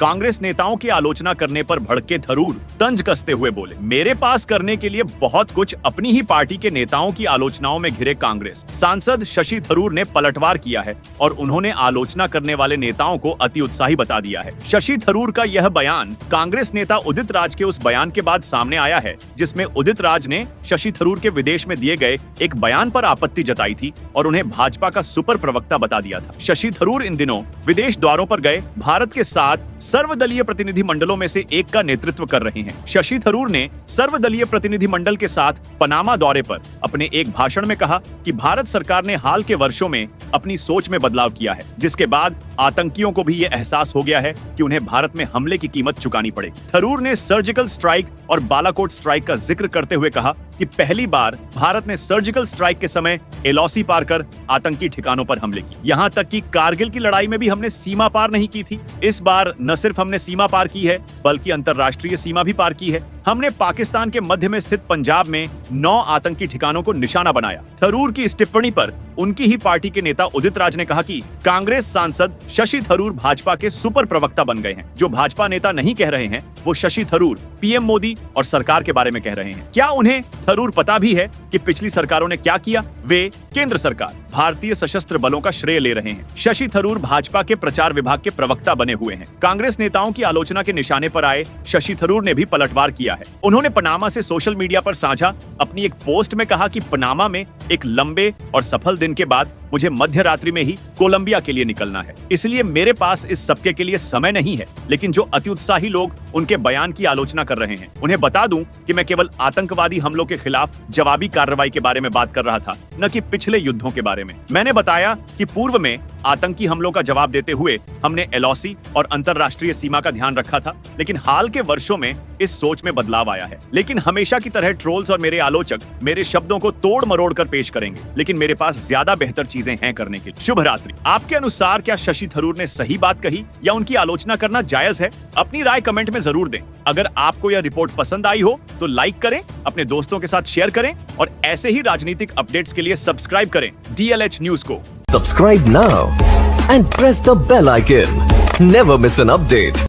कांग्रेस नेताओं की आलोचना करने पर भड़के थरूर तंज कसते हुए बोले, मेरे पास करने के लिए बहुत कुछ। अपनी ही पार्टी के नेताओं की आलोचनाओं में घिरे कांग्रेस सांसद शशि थरूर ने पलटवार किया है और उन्होंने आलोचना करने वाले नेताओं को अति उत्साही बता दिया है। शशि थरूर का यह बयान कांग्रेस नेता उदित राज के उस बयान के बाद सामने आया है जिसमें उदित राज ने शशि थरूर के विदेश में दिए गए एक बयान पर आपत्ति जताई थी और उन्हें भाजपा का सुपर प्रवक्ता बता दिया था। शशि थरूर इन दिनों विदेश दौरों पर गए भारत के 7 सर्वदलीय प्रतिनिधि मंडलों में से एक का नेतृत्व कर रहे हैं। शशि थरूर ने सर्वदलीय प्रतिनिधि मंडल के साथ पनामा दौरे पर अपने एक भाषण में कहा कि भारत सरकार ने हाल के वर्षों में अपनी सोच में बदलाव किया है, जिसके बाद आतंकियों को भी ये एहसास हो गया है कि उन्हें भारत में हमले की कीमत चुकानी पड़ेगी। थरूर ने सर्जिकल स्ट्राइक और बालाकोट स्ट्राइक का जिक्र करते हुए कहा कि पहली बार भारत ने सर्जिकल स्ट्राइक के समय एलओसी पार कर आतंकी ठिकानों पर हमले किए। यहाँ तक कि कारगिल की लड़ाई में भी हमने सीमा पार नहीं की थी। इस बार न सिर्फ हमने सीमा पार की है बल्कि अंतर्राष्ट्रीय सीमा भी पार की है। हमने पाकिस्तान के मध्य में स्थित पंजाब में 9 आतंकी ठिकानों को निशाना बनाया। थरूर की इस टिप्पणी पर उनकी ही पार्टी के नेता उदित राज ने कहा कि कांग्रेस सांसद शशि थरूर भाजपा के सुपर प्रवक्ता बन गए हैं। जो भाजपा नेता नहीं कह रहे हैं वो शशि थरूर पीएम मोदी और सरकार के बारे में कह रहे हैं। क्या उन्हें थरूर पता भी है कि पिछली सरकारों ने क्या किया? वे केंद्र सरकार, भारतीय सशस्त्र बलों का श्रेय ले रहे हैं। शशि थरूर भाजपा के प्रचार विभाग के प्रवक्ता बने हुए हैं। कांग्रेस नेताओं की आलोचना के निशाने पर आए शशि थरूर ने भी पलटवार किया है। उन्होंने पनामा से सोशल मीडिया पर साझा अपनी एक पोस्ट में कहा कि पनामा में एक लंबे और सफल दिन के बाद मुझे मध्य रात्रि में ही कोलंबिया के लिए निकलना है, इसलिए मेरे पास इस सबके के लिए समय नहीं है। लेकिन जो अति उत्साही लोग उनके बयान की आलोचना कर रहे हैं, उन्हें बता दूं कि मैं केवल आतंकवादी हमलों के खिलाफ जवाबी कार्रवाई के बारे में बात कर रहा था, न कि पिछले युद्धों के बारे में। मैंने बताया कि पूर्व में आतंकी हमलों का जवाब देते हुए हमने एलओसी और अंतर्राष्ट्रीय सीमा का ध्यान रखा था, लेकिन हाल के वर्षों में इस सोच में बदलाव आया है। लेकिन हमेशा की तरह ट्रोल्स और मेरे आलोचक मेरे शब्दों को तोड़ मरोड़ कर पेश करेंगे, लेकिन मेरे पास ज्यादा बेहतर चीजें हैं करने के लिए। शुभ रात्रि। आपके अनुसार क्या शशि थरूर ने सही बात कही या उनकी आलोचना करना जायज है? अपनी राय कमेंट में जरूर दें। अगर आपको यह रिपोर्ट पसंद आई हो तो लाइक करें, अपने दोस्तों के साथ शेयर करें और ऐसे ही राजनीतिक अपडेट्स के लिए सब्सक्राइब करें DLH न्यूज को। Subscribe now and press the bell icon. Never miss an update.